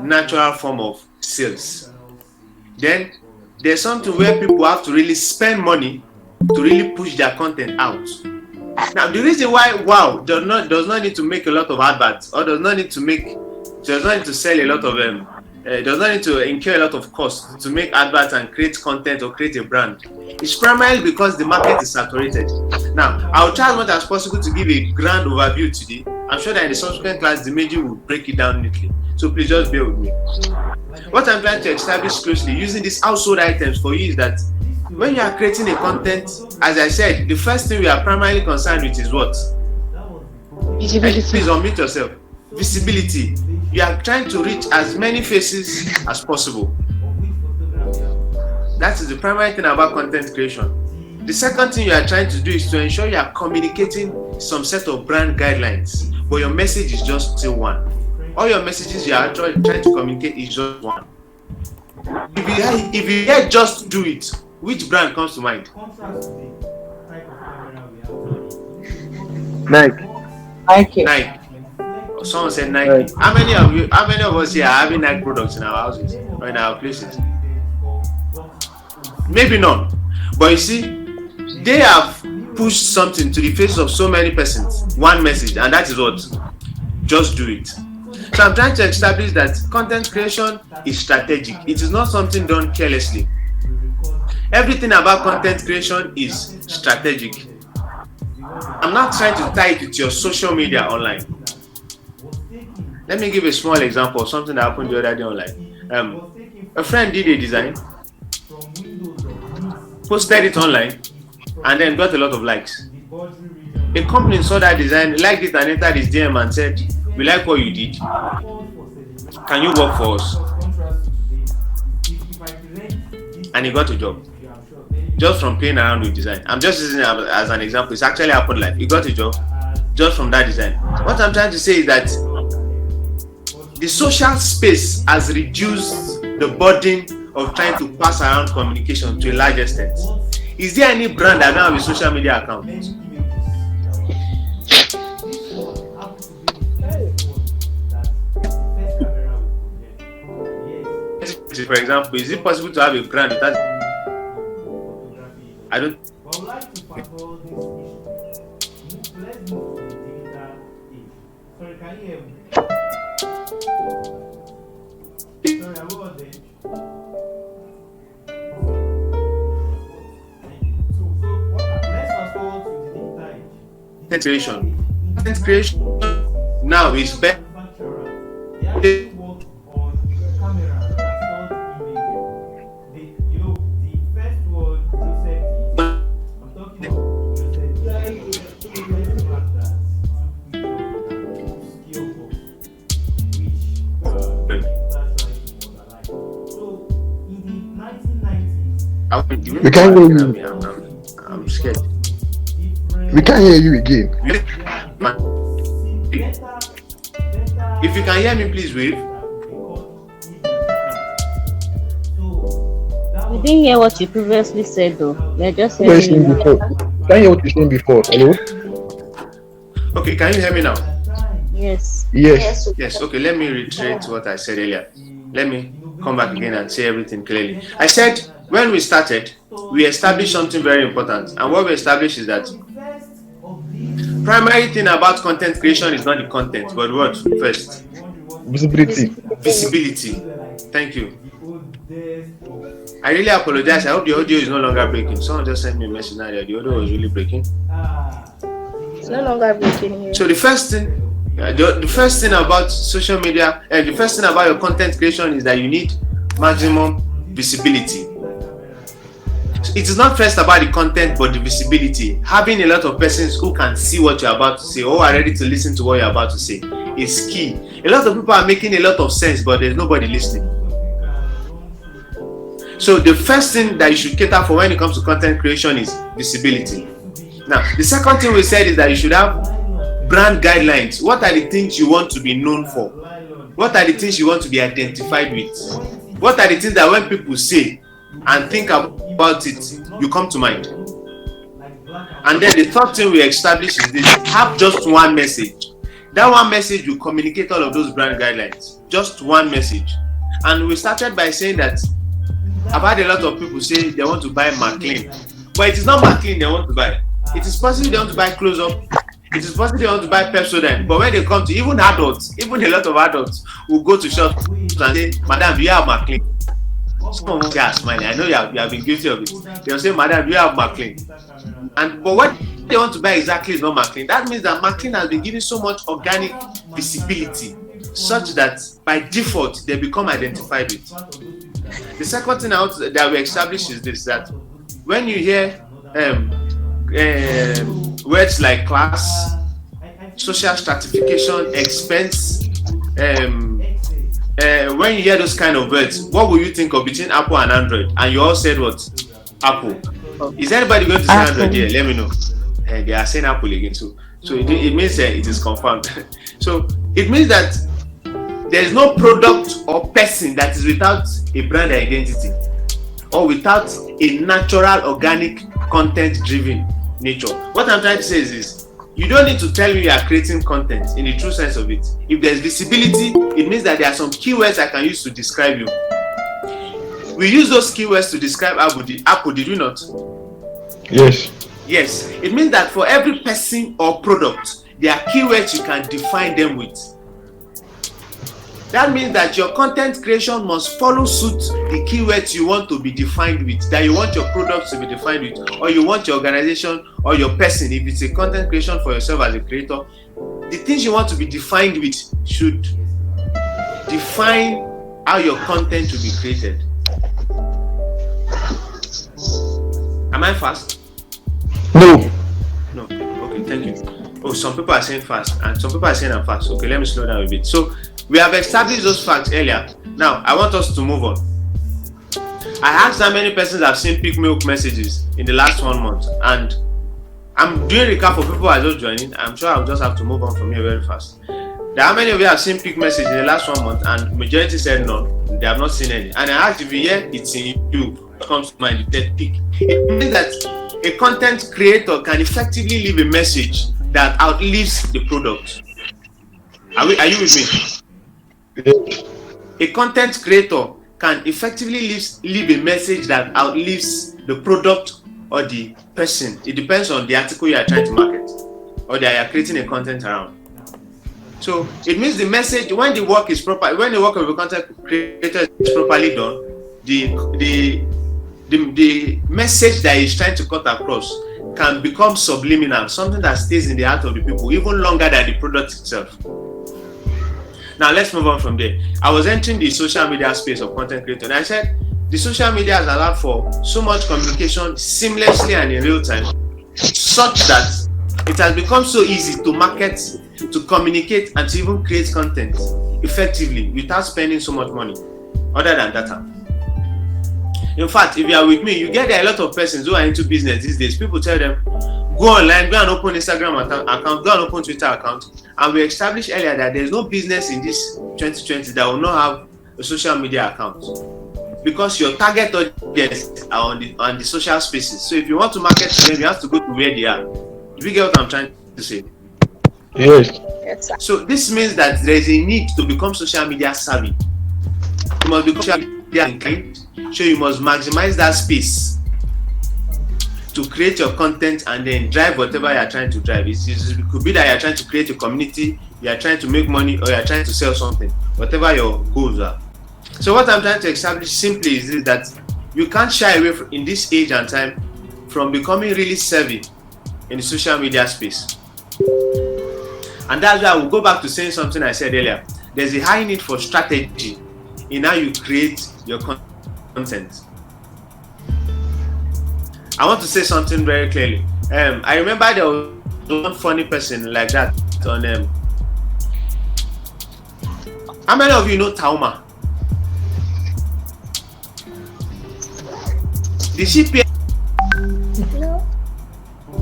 natural form of sales. Then there's something where people have to really spend money to really push their content out. Now, the reason why Wow does not need to make a lot of adverts, or does not need to sell a lot of does not need to incur a lot of costs to make adverts and create content or create a brand. It's primarily because the market is saturated. Now, I'll try as much as possible to give a grand overview today. I'm sure that in the subsequent class, the major will break it down neatly. So please just bear with me. What I'm trying to establish closely using these household items for you is that when you are creating a content, as I said, the first thing we are primarily concerned with is what? Visibility. Please unmute yourself. Visibility. You are trying to reach as many faces as possible. That is the primary thing about content creation. The second thing you are trying to do is to ensure you are communicating some set of brand guidelines, but your message is just still one. All your messages you are actually trying to communicate is just one. If you hear just do it, which brand comes to mind? Nike. Nike. Someone said Nike. Right. How many of us here are having Nike products in our houses or in our places? Maybe none. But you see, they have pushed something to the face of so many persons. One message, and that is what? Just do it. So I'm trying to establish that content creation is strategic. It is not something done carelessly. Everything about content creation is strategic. I'm not trying to tie it with your social media online. Let me give a small example of something that happened the other day online. A friend did a design, posted it online, and then got a lot of likes. A company saw that design, liked it, and entered his DM and said, "We like what you did. Can you work for us?" And he got a job just from playing around with design. I'm just using it as an example. It's actually happened live. He got a job just from that design. What I'm trying to say is that the social space has reduced the burden of trying to pass around communication to a large extent. Is there any brand that now have a social media account? For example, is it possible to have a brand without? I don't. Sorry, can you hear me? Sorry, I was there. Let's fast forward to the digital age. Content creation now is better. They work on camera and stored image. The first word, Joseph. I'm talking about We can't hear you. I'm scared. We can't hear you again. If you can hear me, please wave. We didn't hear what you previously said, though. We're just What you hearing saying you. before? Can you hear what you saying before? Hello? Okay, can you hear me now? Yes. Yes. Yes, okay, let me reiterate what I said earlier. Let me come back again and say everything clearly. I said when we started, we established something very important. And what we established is that primary thing about content creation is not the content, but what first? Visibility. Visibility. Thank you. I really apologize. I hope the audio is no longer breaking. Someone just sent me a message now that the audio was really breaking. It's no longer breaking here. So the first thing about social media and the first thing about your content creation is that you need maximum visibility. It is not first about the content but the visibility. Having a lot of persons who can see what you're about to say or are ready to listen to what you're about to say is key. A lot of people are making a lot of sense, but there's nobody listening. So the first thing that you should cater for when it comes to content creation is visibility. Now, the second thing we said is that you should have brand guidelines. What are the things you want to be known for? What are the things you want to be identified with? What are the things that when people say and think about it, you come to mind? And then the third thing we established is this: have just one message. That one message will communicate all of those brand guidelines. just one message. And we started by saying that I've had a lot of people say they want to buy McLean, but it is not McLean they want to buy. It is possible they want to buy Close Up. It is possible they want to buy Pepsodent. But when they come to even adults, even a lot of adults will go to shops and say, "Madam, do you have McLean?" Someone will say, "Ah, smiling. I know you have been guilty of it." They'll say, "Madam, do you have McLean?" But what they want to buy exactly is not McLean. That means that McLean has been given so much organic visibility, such that by default they become identified with. The second thing that we establish is this: that when you hear words like class, social stratification, expense, when you hear those kind of words, what will you think of between Apple and Android? And you all said what? Apple. Is anybody going to say Android here? Let me know. They are saying Apple again. So it means it is confirmed. So it means that there is no product or person that is without a brand identity or without a natural, organic, content-driven nature. What I'm trying to say is this: you don't need to tell me you are creating content in the true sense of it. If there's visibility, it means that there are some keywords I can use to describe you. We use those keywords to describe Apple, did we not? Yes. Yes. It means that for every person or product, there are keywords you can define them with. That means that your content creation must follow suit the keywords you want to be defined with, that you want your products to be defined with, or you want your organization or your person, if it's a content creation for yourself as a creator, the things you want to be defined with should define how your content will be created. Am I fast? No. No. Okay, thank you. Oh, some people are saying fast and some people are saying I'm fast. Okay, let me slow down a bit. So we have established those facts earlier. Now I want us to move on. I asked how many persons have seen Pick Milk messages in the last 1 month, and I'm doing recap for people who are just joining. I'm sure I'll just have to move on from here very fast. How many of you have seen Pick message in the last 1 month? And majority said none. They have not seen any. And I asked if you hear it's in you, what comes to mind, you said Pick. It means that a content creator can effectively leave a message that outlives the product. Are you with me? Yes. A content creator can effectively leave a message that outlives the product or the person. It depends on the article you are trying to market or that you are creating a content around. So it means the message, when the work is proper, when the work of a content creator is properly done, the message that he's trying to cut across can become subliminal, something that stays in the heart of the people even longer than the product itself. Now let's move on from there. I was entering the social media space of content creator, and I said the social media has allowed for so much communication seamlessly and in real time, such that it has become so easy to market, to communicate, and to even create content effectively without spending so much money other than data. In fact, if you are with me, you get there a lot of persons who are into business these days. People tell them, go online, go and open Instagram account, go and open Twitter account. And we established earlier that there is no business in this 2020 that will not have a social media account, because your target audience are on the social spaces. So if you want to market to them, you have to go to where they are. Do you get what I'm trying to say? Yes. Yes, sir. So this means that there is a need to become social media savvy. You must become social media inclined. So you must maximize that space to create your content and then drive whatever you are trying to drive. It could be that you are trying to create a community, you are trying to make money, or you are trying to sell something, whatever your goals are. So what I'm trying to establish simply is this, that you can't shy away from, in this age and time, from becoming really savvy in the social media space. And that's why I will go back to saying something I said earlier. There's a high need for strategy in how you create your content. I want to say something very clearly. I remember there was one funny person like that on how many of you know Tauma? Did she pay?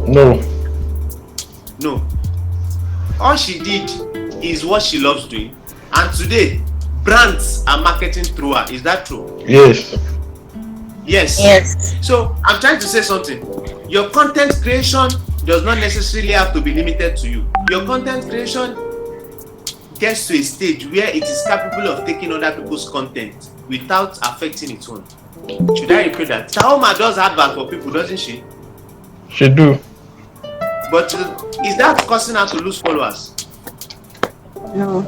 No. No. All she did is what she loves doing, and today brands are marketing through her. Is that true? Yes. Yes. Yes. So I'm trying to say something. Your content creation does not necessarily have to be limited to you. Your content creation gets to a stage where it is capable of taking other people's content without affecting its own. Should I repeat that? Tahoma does advert for people, doesn't she? She do. But is that causing her to lose followers? No.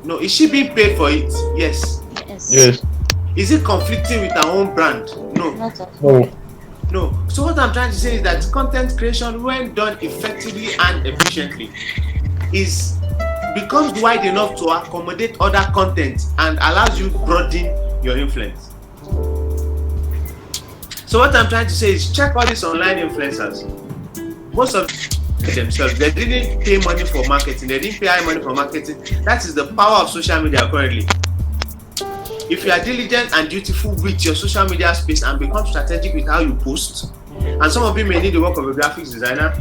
No. Is she being paid for it? Yes. Yes. Yes. Is it conflicting with her own brand? No. Not at all. No. No. So what I'm trying to say is that content creation, when done effectively and efficiently, becomes wide enough to accommodate other content and allows you broaden your influence. So what I'm trying to say is check all these online influencers. Most of themselves, they didn't pay money for marketing. They didn't pay high money for marketing. That is the power of social media currently. If you are diligent and dutiful with your social media space and become strategic with how you post, and some of you may need the work of a graphics designer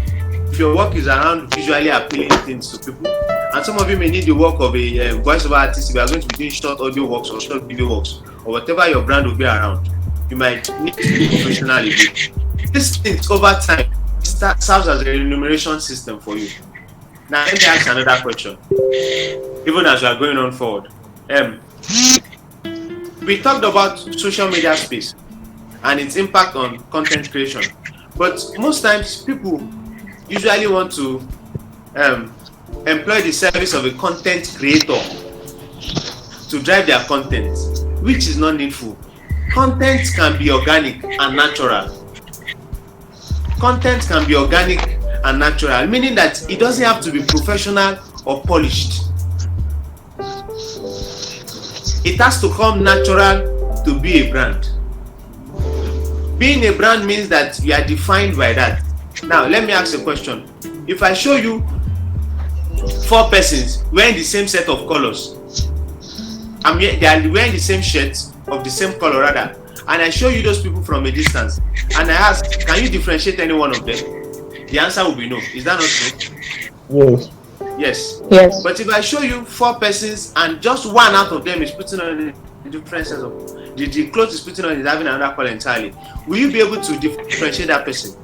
if your work is around visually appealing things to people, and some of you may need the work of a voiceover artist if you are going to be doing short audio works or short video works or whatever your brand will be around. You might need to be professional. This things over time serves as a remuneration system for you. Now let me ask another question, even as we are going on forward. We talked about social media space and its impact on content creation, but most times people usually want to employ the service of a content creator to drive their content, which is not needful. Content can be organic and natural. Content can be organic and natural, meaning that it doesn't have to be professional or polished. It has to come natural to be a brand. Being a brand means that you are defined by that. Now, let me ask a question. If I show you 4 persons wearing the same set of colors, they are wearing the same shirts of the same color rather, and I show you those people from a distance, and I ask, can you differentiate any one of them? The answer will be no. Is that not true? Yes. Yes. Yes. But if I show you 4 persons and just one out of them is putting on a different set of the clothes is putting on is having another color entirely, will you be able to differentiate that person?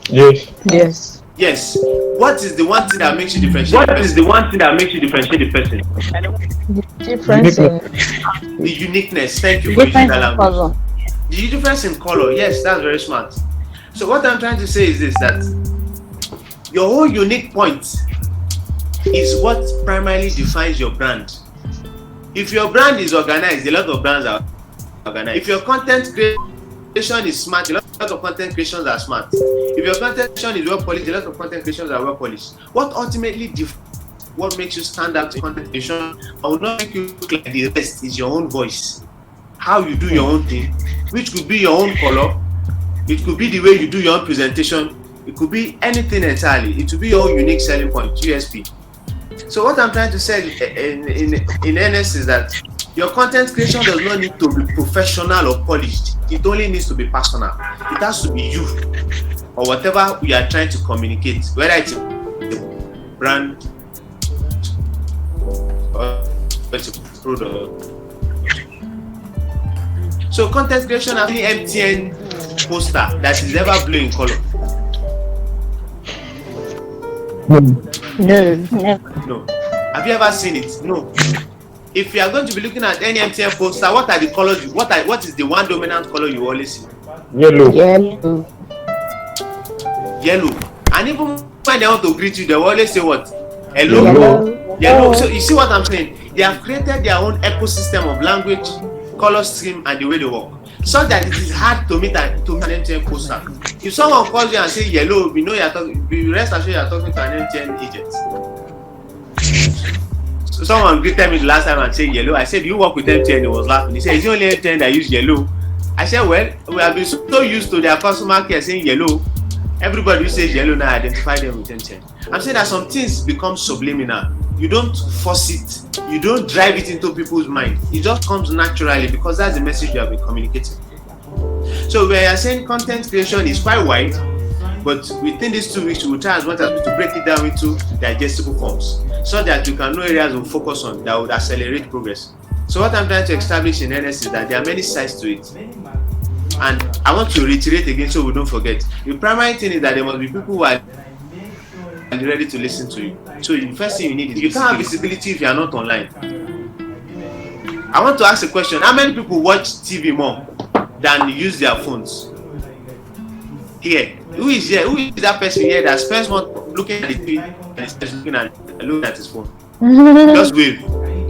Yes. Yes. Yes. What is the one thing that makes you differentiate? What is the one thing that makes you differentiate the person? The difference in The uniqueness. Thank you for using difference that in language. color. The difference in color. Yes, that's very smart. So what I'm trying to say is this, that your whole unique point is what primarily defines your brand. If your brand is organized, a lot of brands are organized. If your content creation is smart, a lot of content creations are smart. If your content creation is well polished, a lot of content creations are well polished. What ultimately what makes you stand out in content creation, I will not make you look like the rest, is your own voice. How you do your own thing, which could be your own color, it could be the way you do your own presentation, it could be anything entirely. It will be your own unique selling point, USP. So what I'm trying to say in earnest is that your content creation does not need to be professional or polished. It only needs to be personal. It has to be you or whatever you are trying to communicate, whether it's a brand or it's a product. So content creation has any MTN poster that is ever blue in color. No, never. No. Have you ever seen it? No. If you are going to be looking at any MTN poster, what are the colors? What is the one dominant color you always see? Yellow. Yellow. Yellow. And even when they want to greet you, they will always say what? Hello. Yellow. Yellow. So you see what I'm saying? They have created their own ecosystem of language, color scheme, and the way they work, so that it is hard to meet an MTN poster. If someone calls you and say yellow, we know you are talking. Rest assured you are talking to an MTN agent. So someone greeted me the last time and said yellow. I said, "Do you work with MTN?" He was laughing. He said, "It's only MTN that use yellow." I said, "Well, we have been so used to their customer care saying yellow. Everybody who says yellow now identify them with MTN." I'm saying that some things become subliminal. You don't force it. You don't drive it into people's mind. It just comes naturally because that's the message you have been communicating. So we are saying content creation is quite wide, but within these 2 weeks, we will try as much as possible to break it down into digestible forms so that you can know areas of focus on that would accelerate progress. So what I'm trying to establish in earnest is that there are many sides to it. And I want to reiterate again so we don't forget. The primary thing is that there must be people who are ready to listen to you. So the first thing you need is, you can't have visibility if you are not online. I want to ask a question. How many people watch TV more than use their phones? Here. Who is here? Who is that person here that spends more looking at the TV and is looking at his phone? Just wave.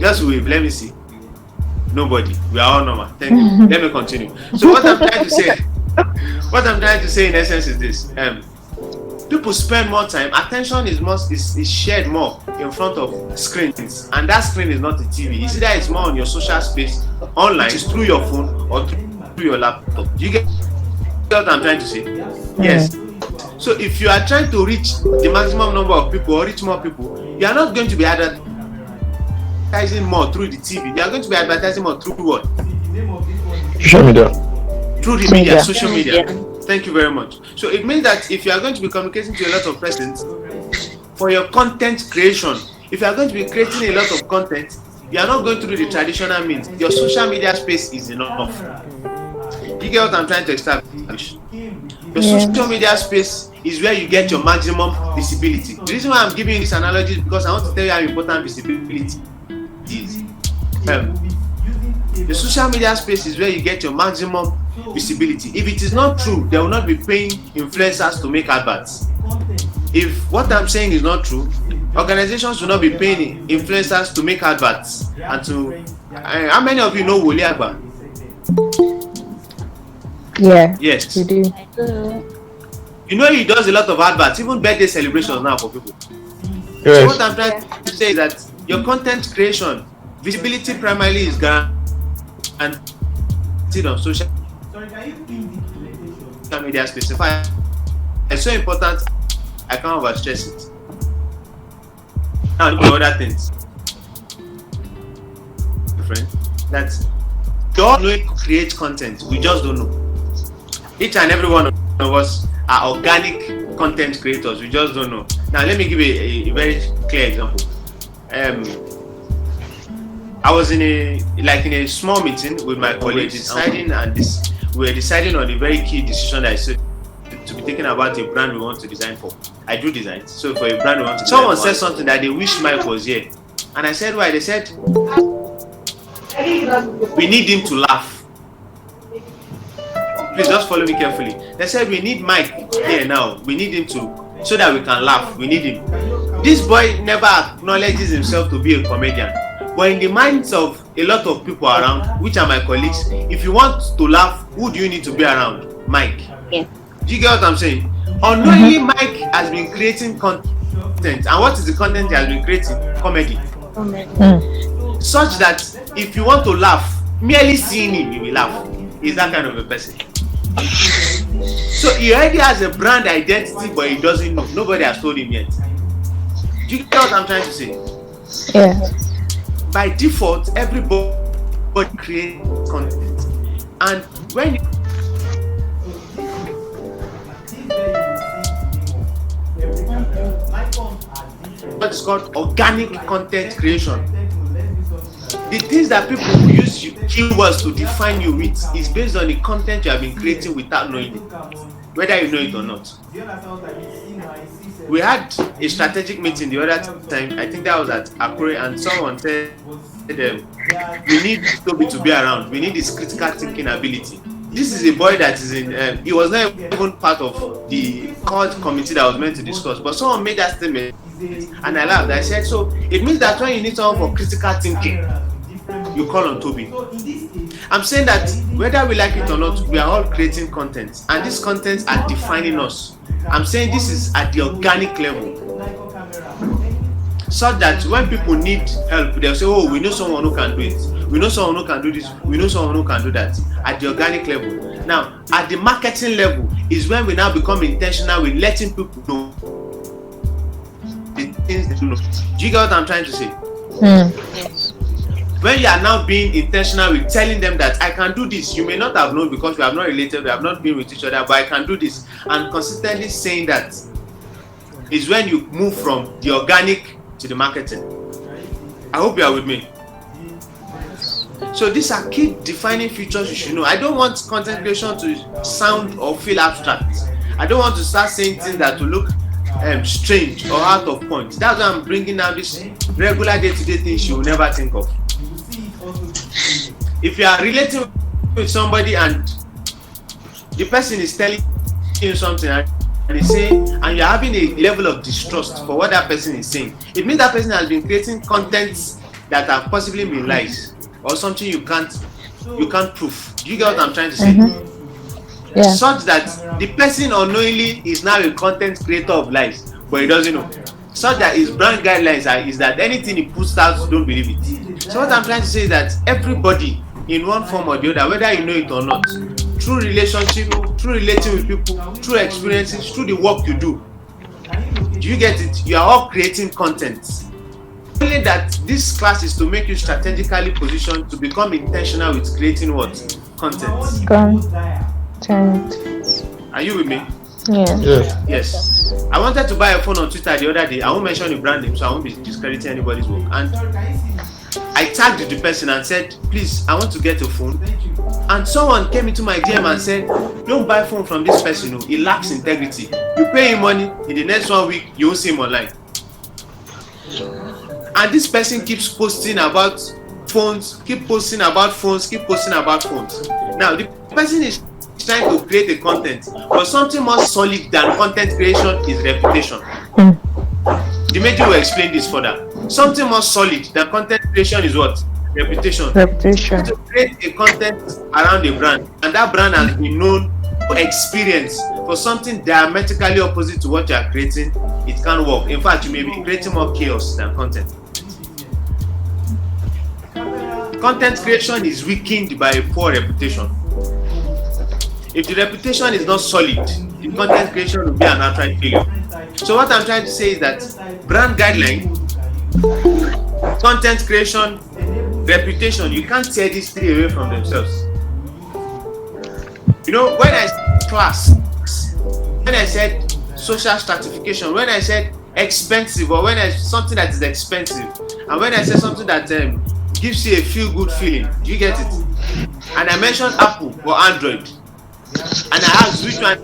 Just wave. Let me see. Nobody. We are all normal. Thank you. Let me continue. So what I'm trying to say in essence is this. People spend more time. Attention is shared more in front of screens, and that screen is not a TV. You see that it's more on your social space, online, which is through your phone or through your laptop. Do you get what I'm trying to say? Yes. So if you are trying to reach the maximum number of people or reach more people, you are not going to be advertising more through the TV. You are going to be advertising more through what? Social media. Through the media, social media. Thank you very much. So it means that if you are going to be communicating to a lot of persons for your content creation, if you are going to be creating a lot of content, you are not going through the traditional means. Your social media space is enough. You get what I'm trying to establish? Your social media space is where you get your maximum visibility. The reason why I'm giving you this analogy is because I want to tell you how important visibility is. The social media space is where you get your maximum visibility. If it is not true, they will not be paying influencers to make adverts. If what I'm saying is not true, organizations will not be paying influencers to make adverts. And to how many of you know Wole Agba? Yeah. Yes. You do. You know he does a lot of adverts, even birthday celebrations now for people. Yes. So what I'm trying to say is that your content creation, visibility primarily is guaranteed on social media space. In fact, it's so important, I can't overstress it. Now look at other things. Friend, that's don't know how to create content, we just don't know. Each and every one of us are organic content creators, we just don't know. Now let me give a very clear example. I was in a small meeting with my colleagues deciding, and we were deciding on a very key decision that I said to be taken about a brand we want to design for. I do designs, so for a brand we want to design. Someone said something that they wish Mike was here, and I said why? They said we need him to laugh. Please just follow me carefully. They said we need Mike here now. We need him to, so that we can laugh. We need him. This boy never acknowledges himself to be a comedian. But in the minds of a lot of people around, which are my colleagues, if you want to laugh, who do you need to be around? Mike. Yeah. Do you get what I'm saying? Unknowingly, Mike has been creating content. And what is the content he has been creating? Comedy. Such that if you want to laugh, merely seeing him, you will laugh. He's that kind of a person. So he already has a brand identity, but he doesn't know. Nobody has told him yet. Do you get what I'm trying to say? Yeah. By default, everybody creates content, and when what's called organic content creation, the things that people use keywords to define you with is based on the content you have been creating without knowing it, whether you know it or not. We had a strategic meeting the other time, I think that was at Akure, and someone said we need Toby to be around, we need his critical thinking ability. This is a boy that is in, he was not even part of the core committee that was meant to discuss, but someone made that statement and I laughed. I said, so it means that when you need someone for critical thinking, you call on Toby. I'm saying that whether we like it or not, we are all creating content, and these contents are defining us. I'm saying this is at the organic level, so that when people need help, they'll say, oh, we know someone who can do it, we know someone who can do this, we know someone who can do that. At the organic level. Now at the marketing level is when we now become intentional with letting people know the things they do know. Do you get what I'm trying to say? When you are now being intentional with telling them that I can do this, you may not have known because we have not related, we have not been with each other, but I can do this, and consistently saying that is when you move from the organic to the marketing. I hope you are with me. So these are key defining features you should know. I don't want content creation to sound or feel abstract. I don't want to start saying things that will look strange or out of point. That's why I'm bringing out this regular day-to-day things you will never think of. If you are relating with somebody and the person is telling you something and you're having a level of distrust for what that person is saying, it means that person has been creating content that have possibly been lies or something you can't prove. Do you get what I'm trying to say? Yeah. Such that the person unknowingly is now a content creator of lies, but he doesn't know. Such that his brand guidelines is that anything he puts out, don't believe it. So what I'm trying to say is that everybody, in one form or the other, whether you know it or not, through relationship, through relating with people, through experiences, through the work you do you get it? You are all creating content. Only that this class is to make you strategically positioned to become intentional with creating what? Content. Content. Are you with me? Yeah. Yes. I wanted to buy a phone on Twitter the other day. I won't mention the brand name, so I won't be discrediting anybody's work. And I tagged the person and said, please, I want to get a phone. And someone came into my DM and said, don't buy phone from this person. He lacks integrity. You pay him money, in the next 1 week, you won't see him online. And this person keeps posting about phones, keep posting about phones. Now, the person is trying to create a content, but something more solid than content creation is reputation. The major will explain this further. Something more solid than content creation is what? Reputation. To create a content around a brand, and that brand has been known for experience for something diametrically opposite to what you are creating, it can't work. In fact, you may be creating more chaos than content. Content creation is weakened by a poor reputation. If the reputation is not solid, the content creation will be an outright failure. So what I'm trying to say is that brand guideline, content creation, reputation, you can't tear these three away from themselves. You know, when I said class, when I said social stratification, when I said expensive, or when I something that is expensive, and when I said something that gives you a feel-good feeling, do you get it? And I mentioned Apple or Android, and I asked which one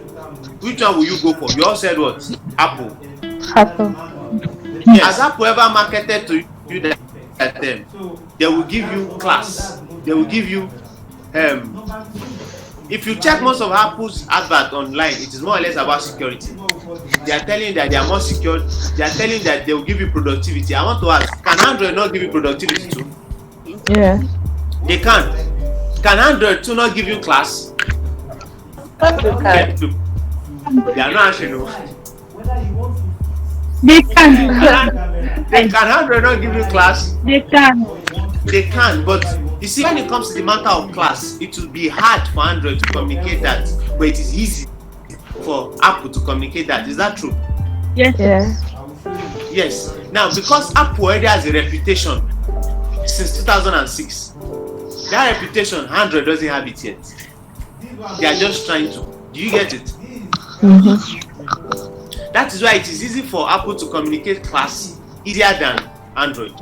will you go for? You all said what? Apple. Has Apple ever marketed to you that they will give you class? They will give you if you check most of Apple's advert online, it is more or less about security. They are telling you that they are more secure. They are telling you that they will give you productivity. I want to ask, can Android not give you productivity too? Yeah. They can. Can Android too not give you class? Okay. They are not answering. They can. Can Android not give you class? They can. They can, but you see, when it comes to the matter of class, it will be hard for Android to communicate that, but it is easy for Apple to communicate that. Is that true? Yes. Yeah. Yes. Now, because Apple already has a reputation since 2006, that reputation, Android doesn't have it yet. They are just trying to. Do you get it? Mm-hmm. That is why it is easy for Apple to communicate class easier than Android.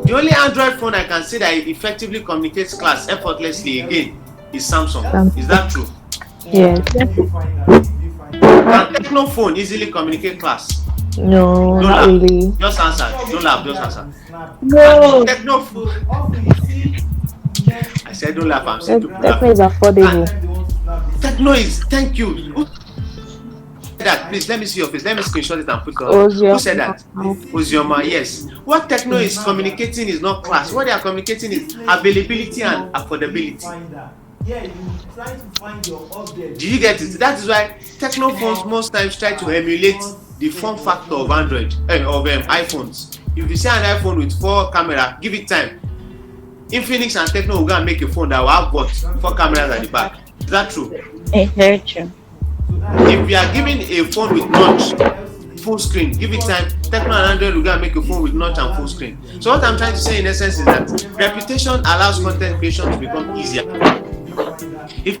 The only Android phone I can say that effectively communicates class effortlessly again is Samsung. Is that true? Yes. Can Techno phone easily communicate class? No, Don't not laugh. really. Just answer. Don't laugh. Just answer. No. Techno phone. I said don't laugh. I'm saying people Techno laugh. is affordable. Techno is. Thank you. Who said that? Please let me see your face. Let me screenshot it and put it on. Ozioma. Who said that? Ozioma. Yes. What Techno is communicating is not class. What they are communicating is availability and affordability. Do you get it? That is why Techno phones most times try to emulate the form factor of Android of iPhones. If you see an iPhone with 4 cameras, give it time. Infinix and Techno will go and make a phone that will have what 4 cameras at the back. Is that true? Very true. If you are giving a phone with notch, full screen, give it time. Techno and Android will go and make a phone with notch and full screen. So what I'm trying to say in essence is that reputation allows content creation to become easier. If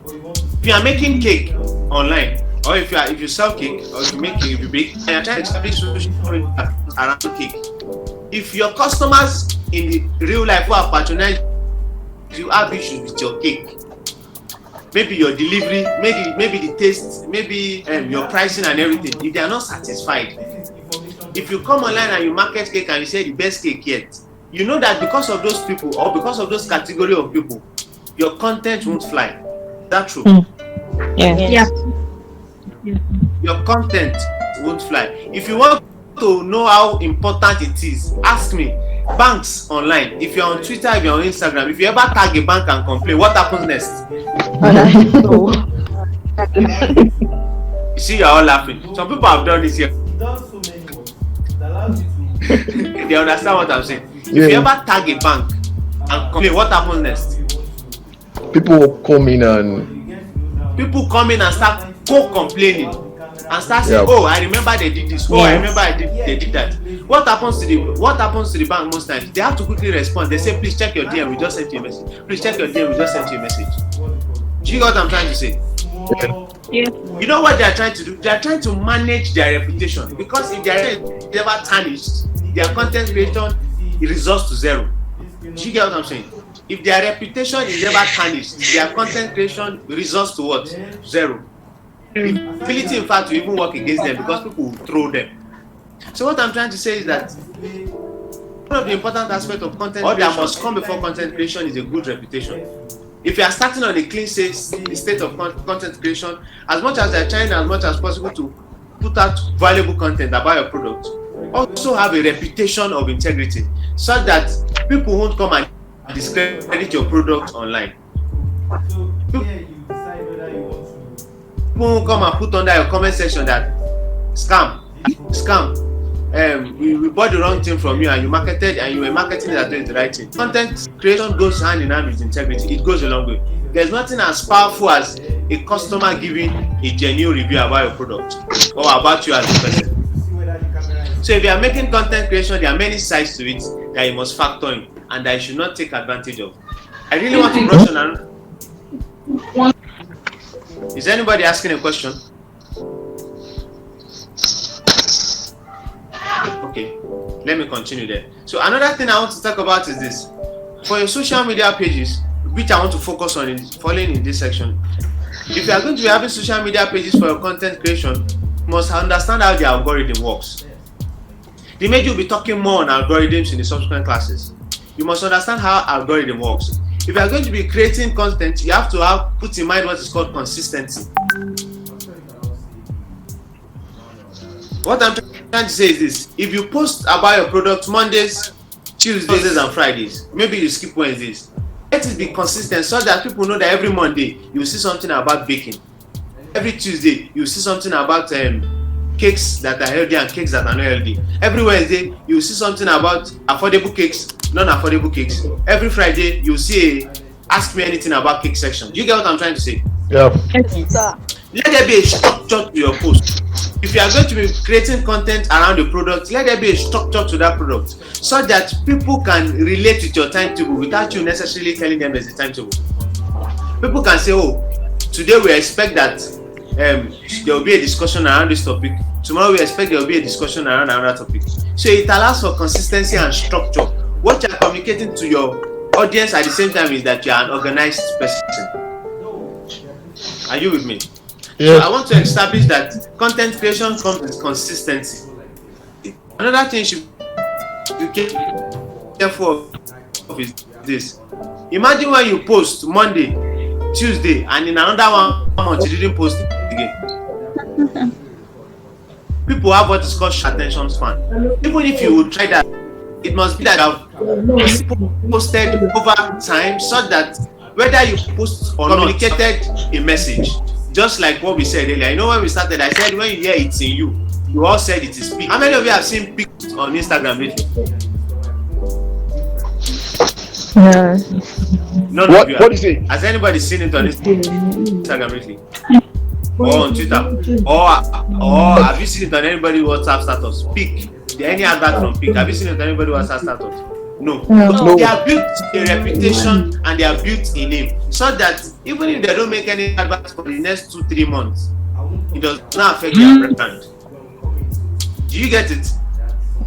you are making cake online, or if you sell cake, or if you make cake, if you bake, and you're trying to establish social around cake, if your customers in the real life who are patronized, you have issues with your cake, maybe your delivery, maybe the taste, maybe your pricing and everything. If they are not satisfied, if you come online and you market cake and you say the best cake yet, you know that because of those people or because of those category of people, your content won't fly. Is that true? Yes. Yeah. Your content won't fly. If you want to know how important it is, ask me. Banks online, if you're on Twitter, if you're on Instagram, if you ever tag a bank and complain, what happens next? You see, you're all laughing. Some people have done this here. It does so many works. It allows you to They understand what I'm saying. If Yeah. you ever tag a bank and complain, what happens next? People will come in and People come in and start complaining and start saying, Yeah. "Oh, I remember they did this. Oh, I Yes. remember they did that." What happens to the bank most times? They have to quickly respond. They say, "Please check your DM. We just sent you a message. Please check your DM. We just sent you a message." Do you know what I'm trying to say? Yeah. You know what they are trying to do? They are trying to manage their reputation, because if their reputation is ever tarnished, their content creation results to zero. Do you get what I'm saying? If their reputation is ever tarnished, their content creation results to what? Zero. The ability, in fact, to even work against them, because people will throw them. So what I'm trying to say is that one of the important aspects of content creation, that must come before content creation, is a good reputation. If you are starting on a clean state of content creation, as much as you are trying as much as possible to put out valuable content about your product, also have a reputation of integrity, so that people won't come and discredit your product online. So here you decide whether you want to. People won't come and put under your comment section that scam. We bought the wrong thing from you, and you were marketing it as doing the right thing. Content creation goes hand in hand with integrity. It goes a long way. There's nothing as powerful as a customer giving a genuine review about your product or about you as a person. So if you are making content creation, there are many sides to it that you must factor in and that you should not take advantage of. I really want to brush on. Is anybody asking a question? Okay, let me continue there. So another thing I want to talk about is this. For your social media pages, which I want to focus on following in this section, if you are going to be having social media pages for your content creation, you must understand how the algorithm works. The major will be talking more on algorithms in the subsequent classes. You must understand how algorithm works. If you are going to be creating content, you have to put in mind what is called consistency. What I'm trying to say is this: if you post about your product Mondays, Tuesdays, and Fridays, maybe you skip Wednesdays, let it be consistent so that people know that every Monday you see something about baking, every Tuesday you see something about cakes that are healthy and cakes that are not healthy, every Wednesday you see something about affordable cakes, non-affordable cakes, every Friday you see a ask me anything about cake section. Do you get what I'm trying to say? Yeah. Let there be a structure to your post. If you are going to be creating content around the product, let there be a structure to that product so that people can relate with your timetable without you necessarily telling them there's a timetable. People can say, "Oh, today we expect that there will be a discussion around this topic. Tomorrow we expect there will be a discussion around another topic." So it allows for consistency and structure. What you are communicating to your audience at the same time is that you are an organized person. Are you with me? Yes. So I want to establish that content creation comes with consistency. Another thing you should be careful of is this. Imagine when you post Monday, Tuesday, and in another 1 month you didn't post it again. People have what is called short attention span. Even if you would try that, it must be that you have posted over time, so that whether you post or communicated a message, just like what we said earlier. You know, when we started, I said when you hear it's in you, you all said it is peak. How many of you have seen pics on Instagram lately? None of you. What do you say? Has anybody seen it on Instagram lately? Or on Twitter? Or have you seen it on anybody's WhatsApp status? Pic. Any advert from Pic? Have you seen it on anybody's WhatsApp status? No. No. They have built a reputation and they have built a name, so that even if they don't make any adverts for the next 2-3 months, it does not affect their brand. Do you get it?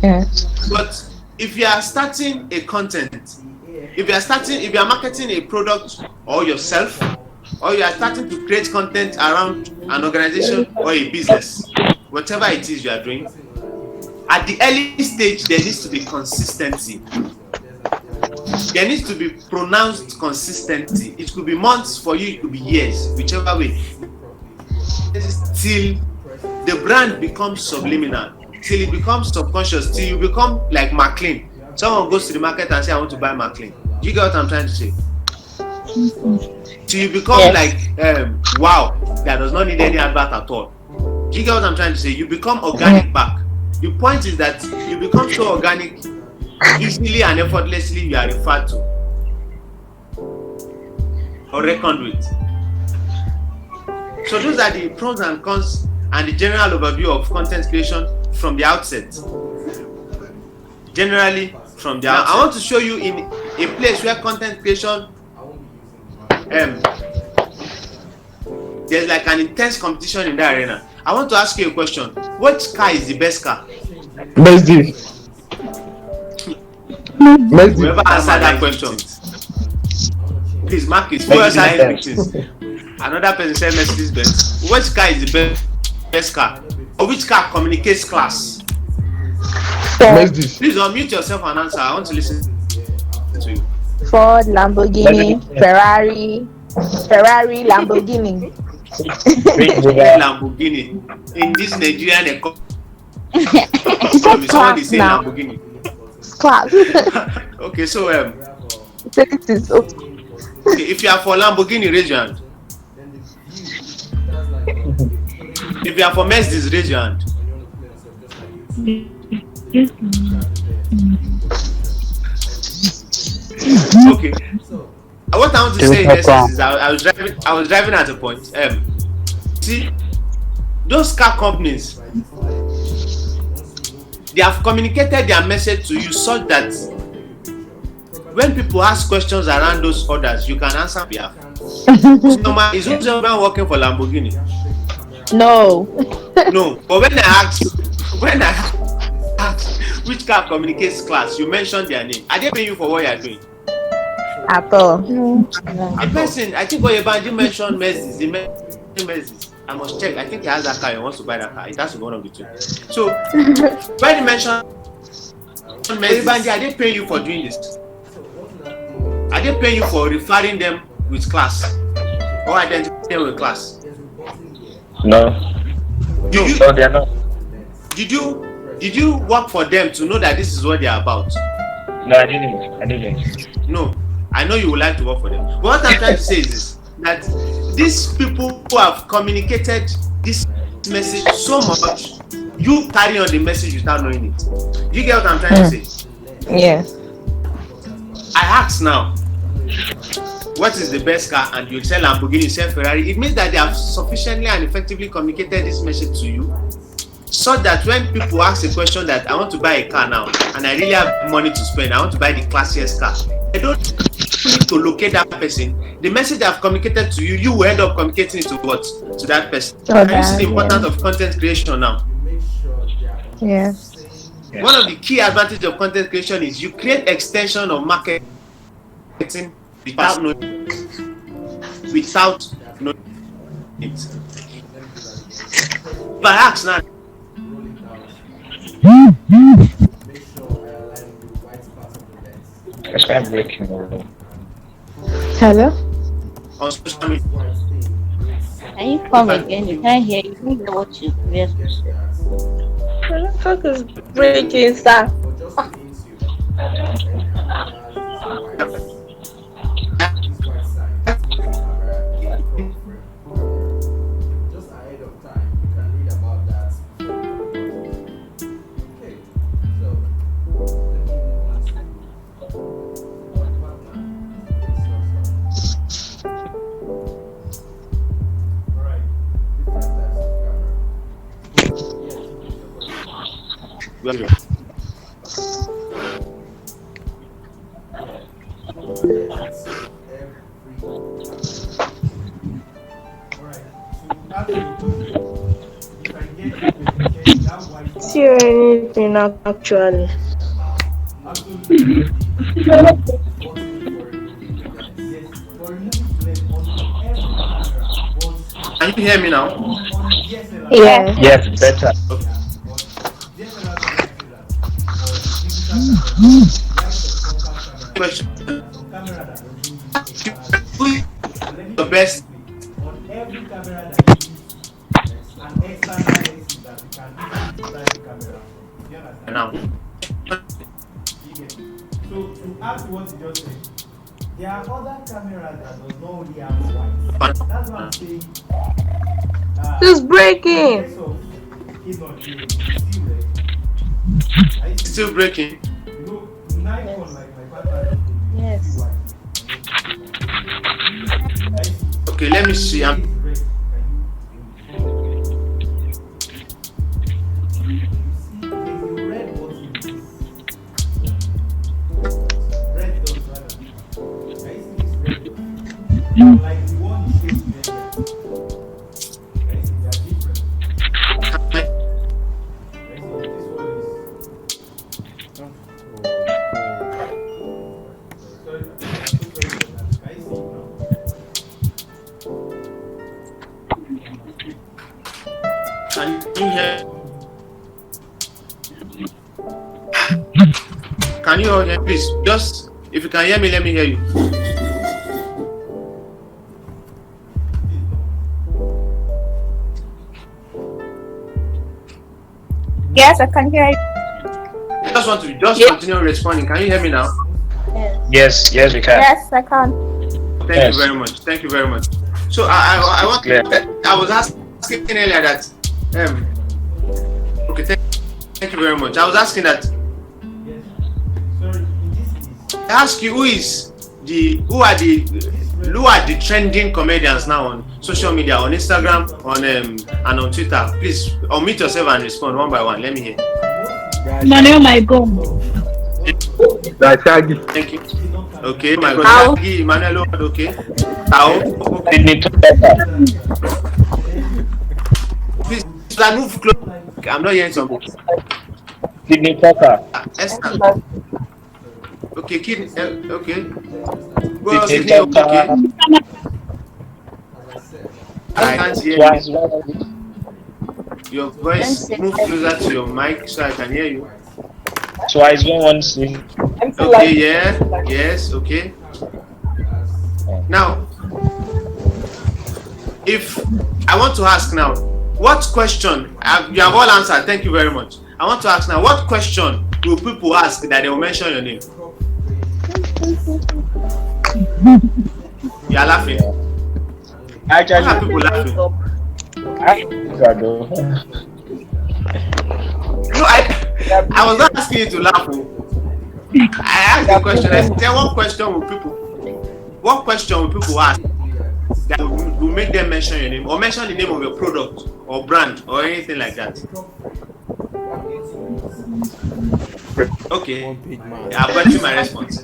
Yes. But if you are starting a content, if you are marketing a product or yourself, or you are starting to create content around an organization or a business, whatever it is you are doing, at the early stage, there needs to be consistency. There needs to be pronounced consistency. It could be months for you, it could be years, whichever way. Till the brand becomes subliminal, till it becomes subconscious, till you become like McLean. Someone goes to the market and say, I want to buy McLean. Do you get what I'm trying to say? Till you become like, wow, that does not need any advert at all. Do you get what I'm trying to say? You become organic back. The point is that you become so organic, easily and effortlessly you are referred to or reckoned with. So those are the pros and cons and the general overview of content creation from the outset. Generally, from the outset. I want to show you in a place where content creation, there's like an intense competition in that arena. I want to ask you a question. Which car is the best car? Mercedes. Whoever answered that question, please mark it. Who else has things? Another person said Mercedes Benz. Which car is the best car? Or which car communicates class? Mercedes. Please unmute yourself and answer. I want to listen to you. Ford, Lamborghini, Ferrari, Lamborghini. Lamborghini in this Nigerian economy. Someone is saying Lamborghini. Class. Okay, so Okay, if you are for Lamborghini, raise your hand. If you are for Mercedes, raise your hand. Okay. What I want to say is I was driving at a point. See, those car companies, they have communicated their message to you such that when people ask questions around those orders, you can answer on behalf. Is Uzoman working for Lamborghini? No. No. But when I asked which car communicates class, you mentioned their name. Are they paying you for what you are doing? At all. A person, I think Oyebandi mentioned Mercedes. I must check. I think he has that car. He wants to buy that car. It has to be one of the two. So when you mention Oyebandi, are they paying you for doing this? Are they paying you for referring them with class or identifying them with class? No. No, they are not. Did you work for them to know that this is what they are about? No, I didn't. No. I know you would like to work for them. But what I'm trying to say is this, that these people who have communicated this message so much, you carry on the message without knowing it. Do you get what I'm trying to say? Yes. I ask now, what is the best car? And you say Lamborghini, you say Ferrari. It means that they have sufficiently and effectively communicated this message to you, so that when people ask a question that I want to buy a car now, and I really have money to spend, I want to buy the classiest car, I don't need to locate that person. The message I've communicated to you, you will end up communicating it to what? To that person. Okay, you see the importance of content creation now? Yes. One of the key advantages of content creation is you create extension of marketing without knowing it. But I ask now. That's why I'm breaking. Hello? On social media. Can you come again? You can't hear. You don't know what you just said. The network is breaking, sir. See anything actually? Can you hear me now? On DSLR, Yes. Yes, better. but DSLR doesn't actually that. Or digital camera, Question. there are some camera that doesn't use external lens. Who is And let me the put it best this way. On every camera that you use, an external lens is that you can easily detach the camera. You understand? now? You get it? So to add to what you just said, there are other cameras that does not only have white. That's what I'm saying. It's In breaking. case of keynote here, you see red. I It's see, still breaking. you know, Nikon like my partner, you Yes. see white. I see. Okay, let me see. Where is red? Can you see there's a red button in this? Red dot rather. I see this red dot. Like the one you showed me earlier. I see they are different. I see this one is. Sorry, I'm so sorry for that. Can you see it now? Can you hear? Can you all hear? Please, just if you can hear me, let me hear you. Yes, I can hear you. I just want to continue responding. Can you hear me now? Yes. Yes, we can. Yes, I can. Thank Yes. you very much. Thank you very much. So I want. Clear. I was asking earlier that. Okay. Thank you very much. I was asking that. Yes. Sorry, in this case, I ask you who are the trending comedians now on social media, on Instagram, on and on Twitter. Please unmute yourself and respond one by one. Let me hear. Manuel, my gum. That's Shaggy. Thank you. Okay, my How? brother Emmanuel. Okay. How? Okay. Sydney Tucker. Please move close. Okay, I'm not hearing something. Sydney Tucker. Esther. Okay, kid. Okay. Who else Sydney is here? Okay. Tucker. I can't hear Twice. you. Your voice move closer to your mic so I can hear you. Twice. One see. Okay, yeah, yes, okay. Now, if I want to ask now, what question? You have all answered. Thank you very much. I want to ask now, what question will people ask that they will mention your name? You are laughing. Why are Actually, people laughing? I do. No, I was not asking you to laugh. I asked the question. I said, what question will people ask that will make them mention your name or mention the name of your product or brand or anything like that? Okay, I've gotten my response.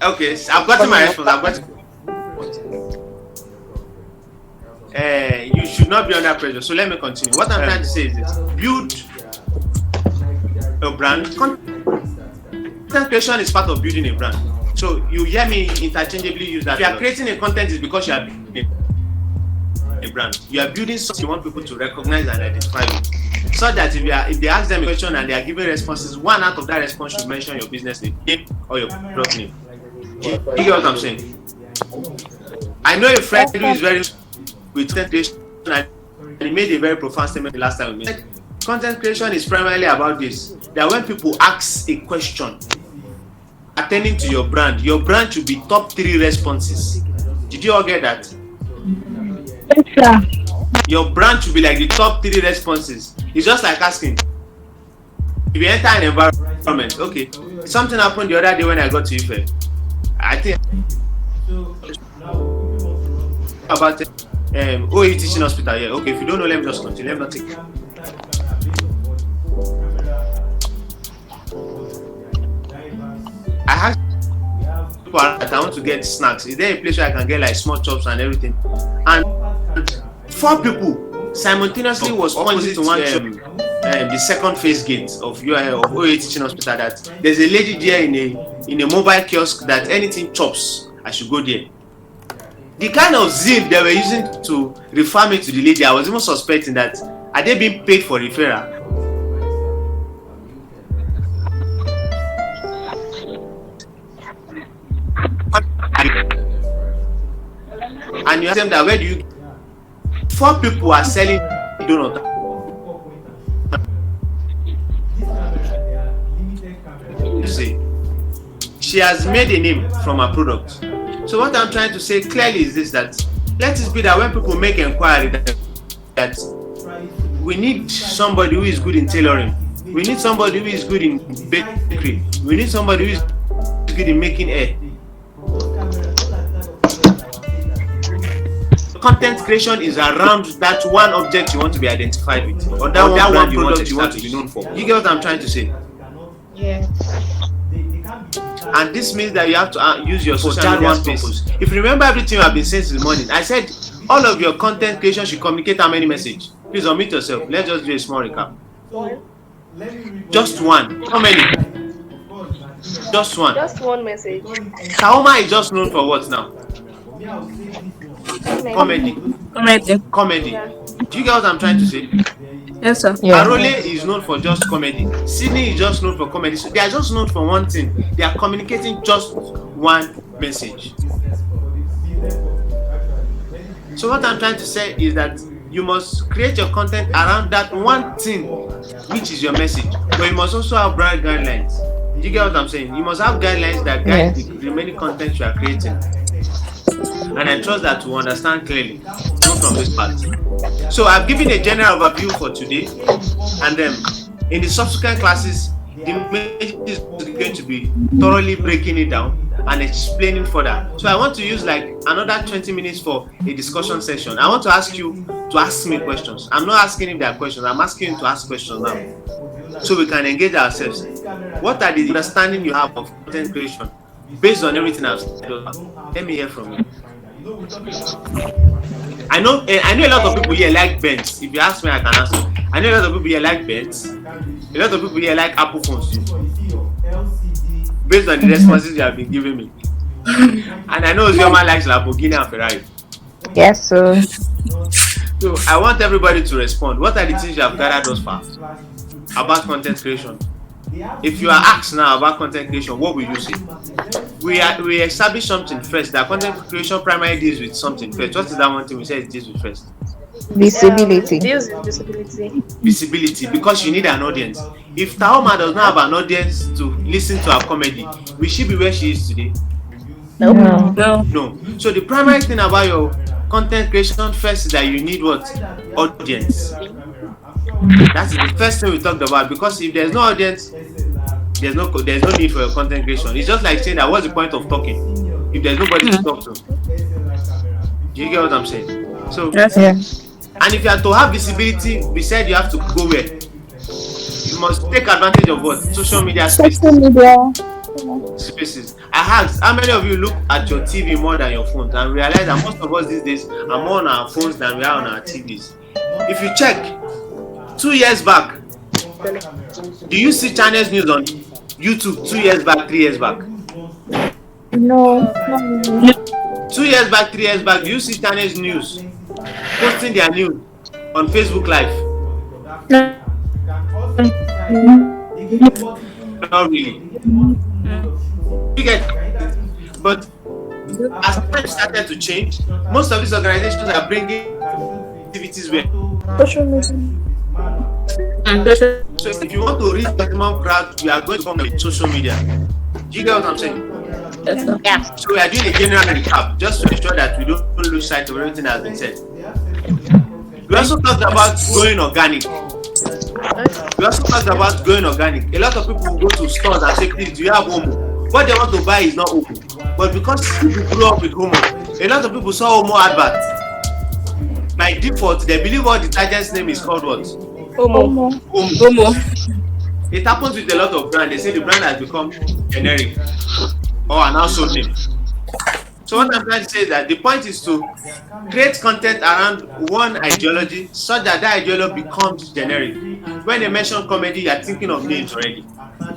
Okay, I've gotten my response. You should not be under pressure. So let me continue. What I'm trying to say is this: build a brand. Content creation is part of building a brand. So you hear me interchangeably use that. If you are creating a content, it's because you are building a brand. You are building something you want people to recognize and identify with. So that if they ask them a question and they are giving responses, one out of that response should mention your business name or your product name. You get what I'm saying? I know a friend who is very with content creation and he made a very profound statement the last time we met. Content creation is primarily about this: that when people ask a question attending to your brand should be top 3 responses. Did you all get that? Yes, sir. Your brand should be like the top 3 responses. It's just like asking if you enter an environment. Okay, something happened the other day when I got to Ife. I think about OE teaching hospital. Yeah. Okay, if you don't know, let me just continue. Let me not take. I have people that I want to get snacks. Is there a place where I can get like small chops and everything? And 4 people simultaneously was opposite to one the second phase gate of OA teaching hospital. That there's a lady there in a mobile kiosk that anything chops, I should go there. The kind of zeal they were using to refer me to the lady, I was even suspecting that are they being paid for referral? And you ask them that where do you 4 people are selling donut. You see, she has made a name from her product. So what I'm trying to say clearly is this, that let it be that when people make inquiry that we need somebody who is good in tailoring, we need somebody who is good in bakery, we need somebody who is good in making hair. Content creation is around that one object you want to be identified with, or that one product you want to be known for. You get what I'm trying to say? Yeah. And this means that you have to use your social media space. If you remember everything I've been saying since the morning, I said all of your content creation should communicate how many messages. Please unmute yourself. Let's just do a small recap. Just one. How many? Just one. Just one message. Kaoma is just known for what now? Comedy. Comedy. Yeah. Do you get what I'm trying to say? Yes, sir. Yeah. Arole is known for just comedy. Sydney is just known for comedy. So they are just known for one thing. They are communicating just one message. So what I'm trying to say is that you must create your content around that one thing, which is your message. But you must also have brand guidelines. Do you get what I'm saying? You must have guidelines that guide the remaining content you are creating. And I trust that to understand clearly, not from this part. So I've given a general overview for today, and then in the subsequent classes, the message is going to be thoroughly breaking it down and explaining further. So I want to use like another 20 minutes for a discussion session. I want to ask you to ask me questions. I'm not asking if there are questions. I'm asking you to ask questions now, so we can engage ourselves. What are the understanding you have of content creation based on everything I've said? Let me hear from you. I know a lot of people here like Benz. If you ask me, I can answer. I know a lot of people here like Benz. A lot of people here like Apple phones too, based on the responses you have been giving me. And I know Zioma likes Lamborghini and Ferrari. Yes, sir. So I want everybody to respond. What are the things you have gathered thus far about content creation? If you are asked now about content creation, what will you say? We establish something first. That content creation primarily deals with something first. What is that one thing we said it deals with first? Visibility. Deals with visibility. Visibility, because you need an audience. If Taoma does not have an audience to listen to her comedy, will she be where she is today? No. No. So the primary thing about your content creation first is that you need what? Audience. That is the first thing we talked about, because if there's no audience, there's no need for your content creation. It's just like saying that what's the point of talking if there's nobody to talk to? Do you get what I'm saying? So and if you are to have visibility, we said you have to go where? You must take advantage of what? Social media spaces. I asked, how many of you look at your TV more than your phones and realize that most of us these days are more on our phones than we are on our TVs? If you check 2 years back, do you see Channels News on YouTube 2 years back, 3 years back? No. 2 years back, 3 years back, do you see Channels News posting their news on Facebook Live? Not really. You get it? But as time started to change, most of these organizations are bringing activities where. So if you want to reach maximum crowd, we are going to come with social media. Do you get what I'm saying? Yeah. So we are doing a general recap just to ensure that we don't lose sight of everything that has been said. We also talked about going organic. A lot of people go to stores and say, please, do you have Omo? What they want to buy is not Omo. But because people grew up with Omo, a lot of people saw Omo adverts. By default, they believe all detergent's name is called what? Omo. It happens with a lot of brands. They say the brand has become generic or an household name. So what I'm trying to say is that the point is to create content around one ideology such that that ideology becomes generic. When they mention comedy, you are thinking of names already.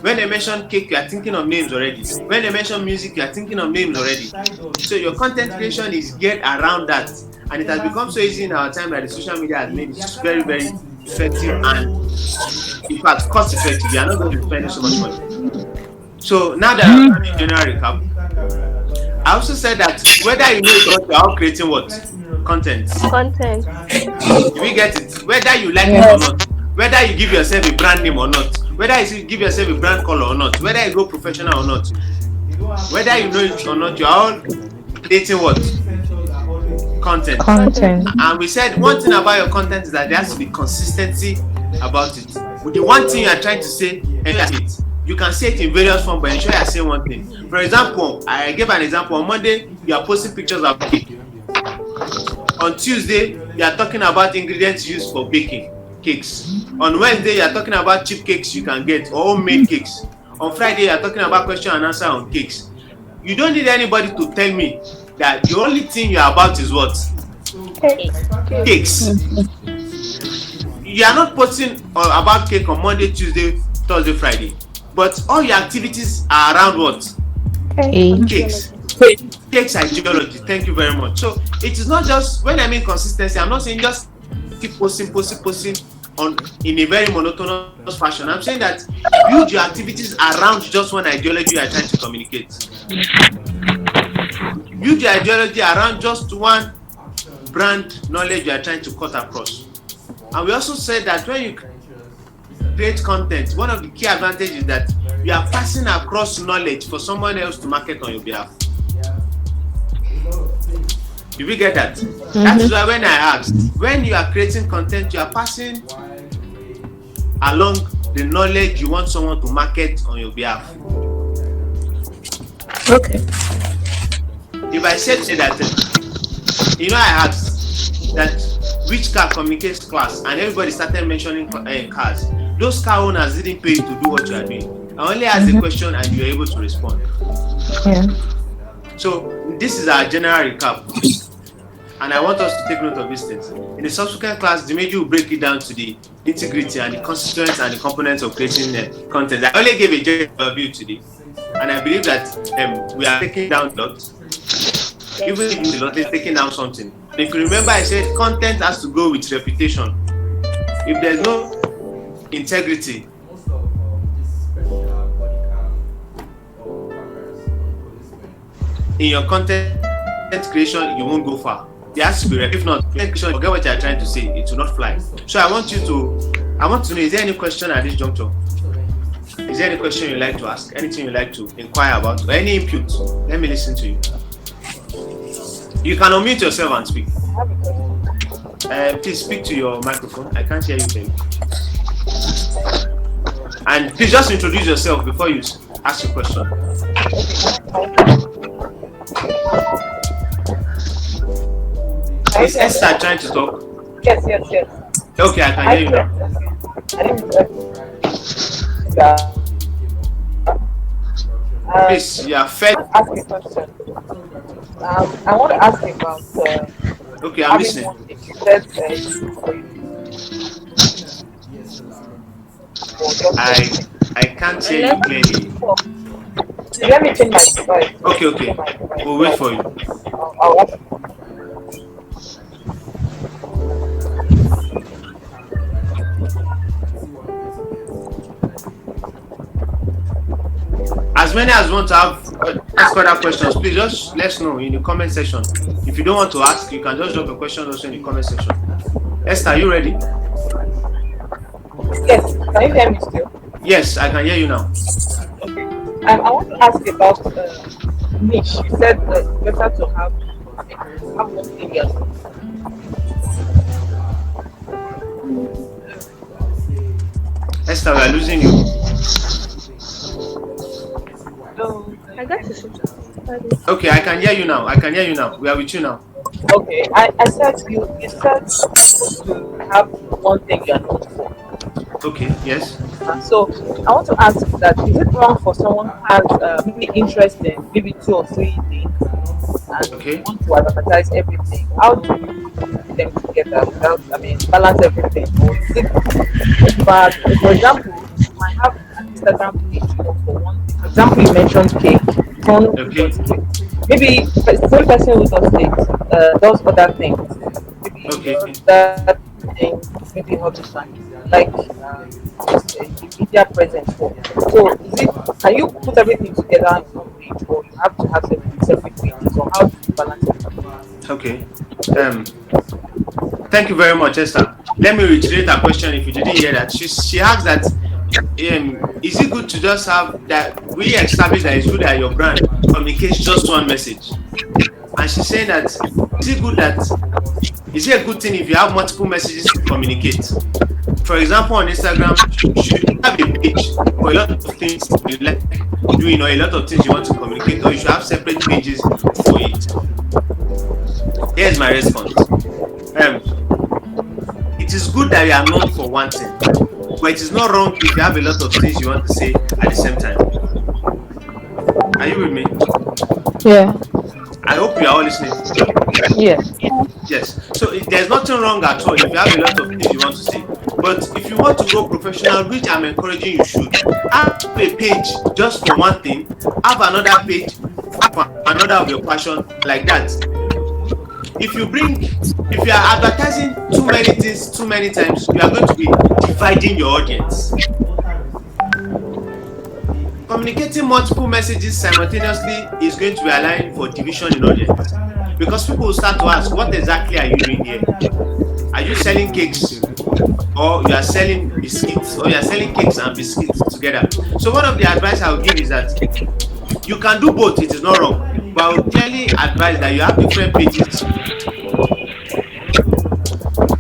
When they mention cake, you are thinking of names already. When they mention music, you are thinking of names already. So your content creation is geared around that. And it has become so easy in our time that the social media has made it very, very effective and, in fact, cost effective. You are not going to be spending so much money. So now that I've done a general recap, I also said that whether you know it or not, you are all creating what? Content. Content. Do we get it? Whether you like it or Yes. not, whether you give yourself a brand name or not, whether you give yourself a brand color or not, whether you go professional or not, whether you know it or not, you are all creating what? Content. Content. And we said one thing about your content is that there has to be consistency about it. With the one thing you are trying to say, and that's it. You can say it in various forms, but ensure you are saying one thing. For example, I gave an example. On Monday, you are posting pictures of cake. On Tuesday, you are talking about ingredients used for baking cakes. On Wednesday, you are talking about cheap cakes you can get or homemade cakes. On Friday, you are talking about question and answer on cakes. You don't need anybody to tell me that the only thing you are about is what? Cakes. You are not posting about cake on Monday, Tuesday, Thursday, Friday. But all your activities are around what? Cakes. Cakes ideology. Thank you very much. So it is not just, when I mean consistency, I'm not saying just keep posting on in a very monotonous fashion. I'm saying that build your activities around just one ideology you are trying to communicate. Build your ideology around just one brand knowledge you are trying to cut across. And we also said that when you create content, one of the key advantages is that you are passing across knowledge for someone else to market on your behalf. Did we get that? That is why when I asked, when you are creating content, you are passing along the knowledge you want someone to market on your behalf. Okay. If I said that, I asked that which car communicates class, and everybody started mentioning cars. Those car owners didn't pay you to do what you are doing. I only asked the question and you were able to respond. Yeah. So this is our general recap. And I want us to take note of these things. In the subsequent class, the major will break it down to the integrity and the constituents and the components of creating content. I only gave a general view today. And I believe that we are taking down a lot. Even if it's a lot, it's taking down something. And if you remember, I said content has to go with reputation. If there's no integrity, in your content creation, you won't go far. There has to be, if not, forget what you are trying to say, it will not fly. So I want to know, is there any question at this juncture? Is there any question you'd like to ask? Anything you'd like to inquire about? Or any input? Let me listen to you. You can unmute yourself and speak. Please speak to your microphone. I can't hear you clearly. And please just introduce yourself before you ask your question. Is Esther trying to talk? Yes. Okay, I can hear you now. Please, you are fed. Ask a question. I want to ask about. Okay, I'm listening. I can't hear you clearly. Let me change my device. Okay. We'll wait for you. I'll As many as want to ask other questions, please just let us know in the comment section. If you don't want to ask, you can just drop a question also in the comment section. Esther, are you ready? Yes. Can you hear me still? Yes, I can hear you now. Okay. I want to ask about niche. You said better to have one areas. Esther, we are losing you. I got to see. Okay, I can hear you now. We are with you now. Okay. I said you said to have one thing you are known for. Okay, yes. So I want to ask that, is it wrong for someone who has maybe interest in maybe 2 or 3 things and want to advertise everything? How do you put them together without, balance everything? Or is it bad? For example, you might have Instagram page for one thing. For example, you mentioned cake. Someone who Okay. does cake. Maybe the same person who does cake does other things. Maybe Okay. that thing, maybe hobbies and like just media presence for. So is it? Can you put everything together in one page, or you have to have separate pages, or how do you balance it? Okay. Um, Thank you very much, Esther. Let me reiterate her question if you didn't hear that. She asked that is it good to just have that we establish that it's good that your brand communicates just one message? And she's saying that is it a good thing if you have multiple messages to communicate? For example, on Instagram, should you have a page for a lot of things you like doing or a lot of things you want to communicate, or you should have separate pages for it? Here's my response. It is good that you are known for one thing, but it is not wrong if you have a lot of things you want to say at the same time. Are you with me? Yeah. I hope you are all listening. Yeah. Yes. So there's nothing wrong at all if you have a lot of things you want to say. But if you want to go professional, which I'm encouraging you should, have a page just for one thing, have another page for another of your passion, like that. If you are advertising too many things too many times, you are going to be dividing your audience. Communicating multiple messages simultaneously is going to be allowing for division in audience, because people will start to ask, what exactly are you doing here? Are you selling cakes, or you are selling biscuits, or you are selling cakes and biscuits together? So one of the advice I will give is that you can do both, it is not wrong, but I would clearly advise that you have different pages.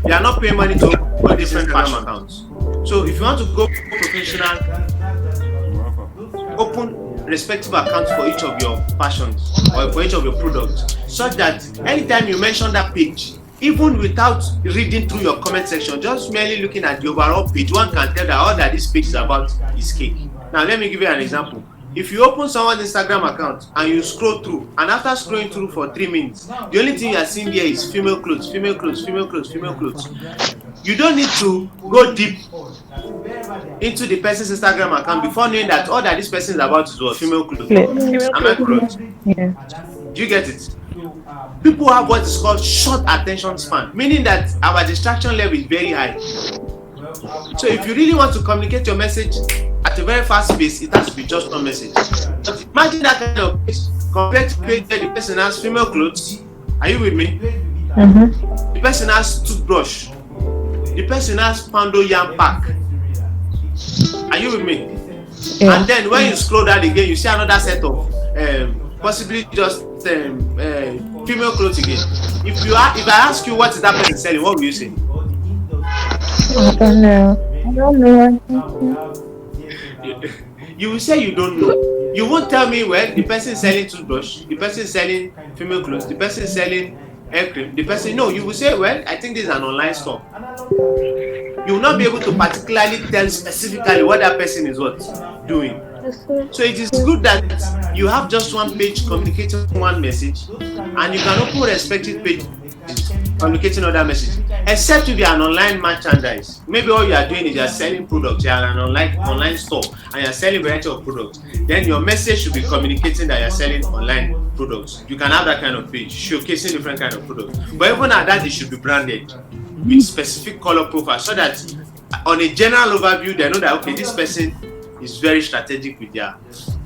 You are not paying money to open different Instagram accounts. So if you want to go professional, open respective accounts for each of your passions or for each of your products, such that anytime you mention that page, even without reading through your comment section, just merely looking at the overall page, one can tell that all that this page is about is cake. Now let me give you an example. If you open someone's Instagram account and you scroll through, and after scrolling through for 3 minutes, the only thing you are seeing there is female clothes, female clothes, female clothes, female clothes. You don't need to go deep into the person's Instagram account before knowing that all that this person is about is what? Female clothes. Am I correct? Yeah. Do you get it? People have what is called short attention span, meaning that our distraction level is very high. So if you really want to communicate your message at a very fast pace, it has to be just one message. But imagine that kind of page compared to page where the person has female clothes. Are you with me? Mm-hmm. The person has toothbrush. The person has Pando Yam Pack. Are you with me? Yeah. And then when you scroll down again, you see another set of possibly just female clothes again. If I ask you what is that person selling, what will you say? I don't know. You will say you don't know. You won't tell me, well, the person is selling toothbrush, the person is selling female clothes, the person is selling hair cream, the person, no, you will say, well, I think this is an online store. You will not be able to particularly tell specifically what that person is doing. So it is good that you have just one page communicating one message, and you can open respective pages communicating other messages, except if you are an online merchandise. Maybe all you are doing is you are selling products, you are an online store, and you are selling a variety of products. Then your message should be communicating that you are selling online products. You can have that kind of page showcasing different kind of products, but even at that, it should be branded with specific color profile, so that on a general overview they know that, okay, this person is very strategic with their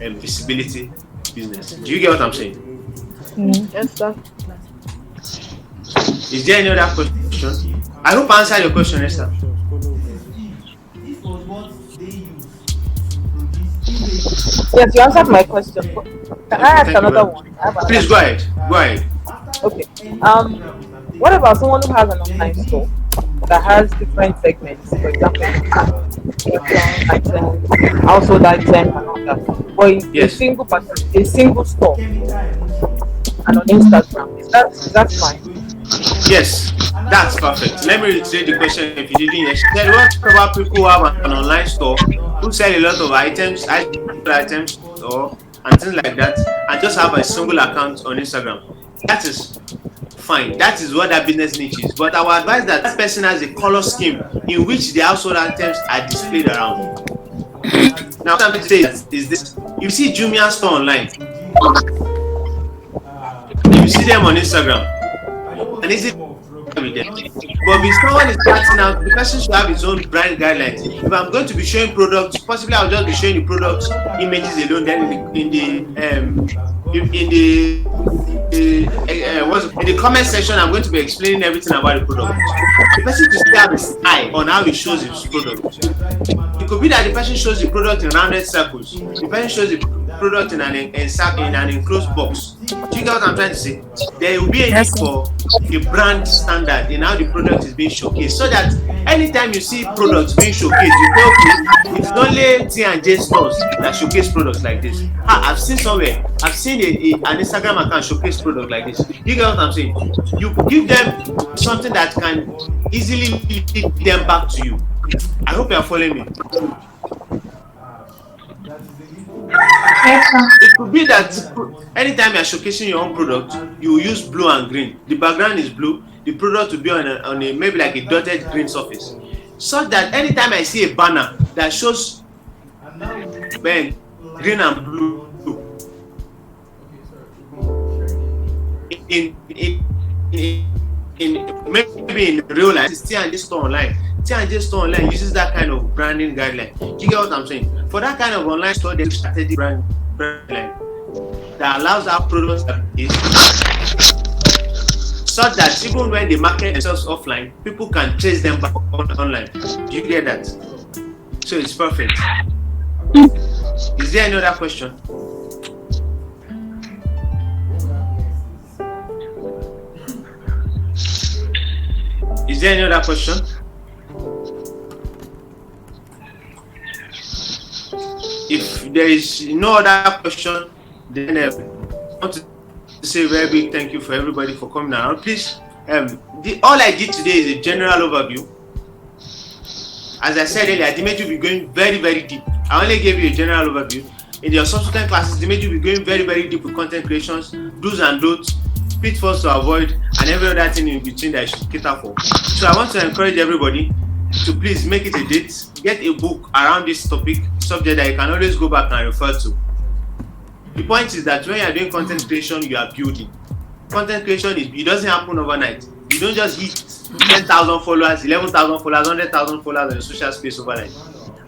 visibility business. Do you get what I'm saying? Yes, sir. Is there any other question? I hope I answered your question, Esther. Yes, you answered my question. Can I ask another one? Please go ahead. Go ahead. Okay. What about someone who has an online store that has different segments? For example, items, household items, and all that. But it's Yes. a single store, and on Instagram. Is that fine? Yes, that's perfect. Let me reiterate the question if you didn't hear. She said, what about people who have an online store who sell a lot of items or and things like that, and just have a single account on Instagram? That is fine. That is what that business niche is. But I would advise that person has a color scheme in which the household items are displayed around. Now, what I'm going to say is this: you see Jumia store online, you see them on Instagram, and is it with them? But if someone is starting out, the person should have his own brand guidelines. If I'm going to be showing products, possibly I'll just be showing the products images alone. Then in the comment section, I'm going to be explaining everything about the product. The person should still have his eye on how he shows his product. It could be that the person shows the product in rounded circles. The person shows the product in an enclosed box. Do you get what I'm trying to say? There will be a need for a brand standard in how the product is being showcased, so that anytime you see products being showcased, you say, okay, it's only T&J stores that showcase products like this. I've seen somewhere, I've seen an Instagram account showcase product like this. You get what I'm saying? You give them something that can easily lead them back to you. I hope you are following me. It could be that anytime you are showcasing your own product, you use blue and green. The background is blue. The product will be on a maybe like a dotted green surface, so that anytime I see a banner that shows green and blue in maybe in real life, it's T&J store online. T&J store online uses that kind of branding guideline. Do you get what I'm saying? For that kind of online store, there's strategic brand guideline that allows our products to be so that even when they market themselves offline, people can trace them back online. Do you get that? So it's perfect. Is there any other question? Is there any other question? If there is no other question, then I want to say a very big thank you for everybody for coming around. Please, all I did today is a general overview. As I said earlier, the major will be going very, very deep. I only gave you a general overview. In your subsequent classes, the major will be going very, very deep with content creations, do's and don'ts, pitfalls to avoid, and every other thing in between that I should cater for. So I want to encourage everybody to please make it a date, get a book around this subject that you can always go back and refer to. The point is that when you are doing content creation, you are building. Content creation it doesn't happen overnight. You don't just hit 10,000 followers, 11,000 followers, 100,000 followers on your social space overnight.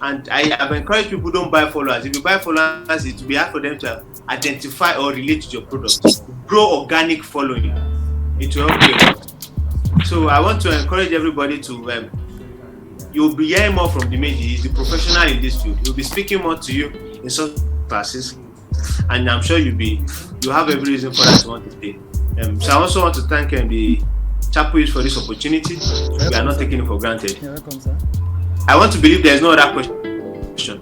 And I have encouraged people, don't buy followers. If you buy followers, it will be hard for them to identify or relate to your product. Grow organic following. It will help you. So I want to encourage everybody to you'll be hearing more from Dimeji. He's the professional in this field. He'll be speaking more to you in some classes, and I'm sure you have every reason for that to want to stay. So I also want to thank the Chapels for this opportunity. We are not taking it for granted. I want to believe there is no other question.